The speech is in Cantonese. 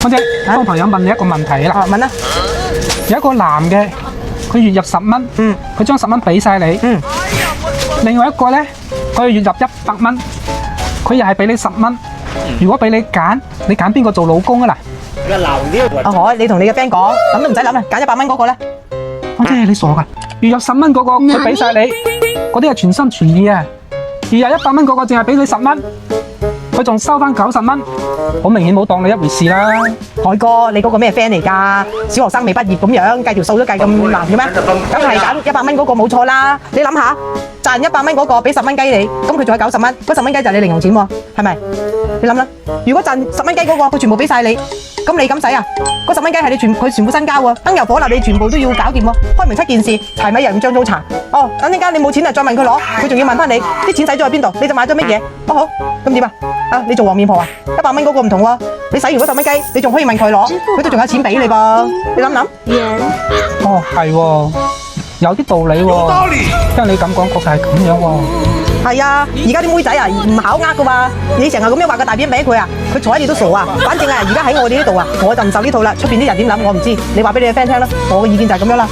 康姐，方朋友問你一個問題啦。問啦。有一個男嘅，佢月入10蚊，佢將10蚊俾晒你。另外一個咧，佢月入100蚊，佢又係俾你10蚊。如果俾你揀，你揀邊個做老公啊？嗱，阿海，你同你嘅 friend 講，咁都唔使諗啦，揀100蚊嗰個咧。康姐，你傻噶？月入10蚊嗰個，佢俾晒你，嗰啲係全心全意啊。月入100蚊嗰個，淨係俾你10蚊。佢仲收翻90蚊，好明顯冇當你一回事啦。海哥，你嗰個咩 friend 嚟㗎？小學生未畢業咁樣計條數都計咁難嘅咩？梗係揀100蚊嗰個冇錯啦。你諗下，賺100蚊嗰個俾10蚊雞你，咁佢仲有90蚊，嗰10蚊雞就係你零用錢喎，係咪？你諗啦，如果賺10蚊雞嗰個佢全部俾晒你，咁你咁使啊？嗰10蚊雞係佢全部身家喎，燈油火蠟你全部都要搞掂喎，開門7件事，柴米油鹽醬醋茶。哦，等陣間你冇錢啊，再問佢攞，佢仲要問翻你啲錢使咗去邊度，你就買咗乜嘢？哦好，咁點啊？啊，你做黃面婆啊？100蚊嗰個唔同喎，你使完嗰10蚊雞，你仲可以問佢攞，佢都仲有錢俾你噃，你諗諗？哦，係喎，有啲道理喎。聽你咁講，確實係咁樣喎。係啊，而家啲妹仔啊唔考呃噶嘛，你成日咁樣畫個大餅俾佢啊，佢睬你都傻啊。反正啊，而家喺我哋呢度啊，我就唔受呢套啦。出邊啲人點諗我唔知，你話俾你嘅 friend 聽啦。我嘅意見就係咁樣啦。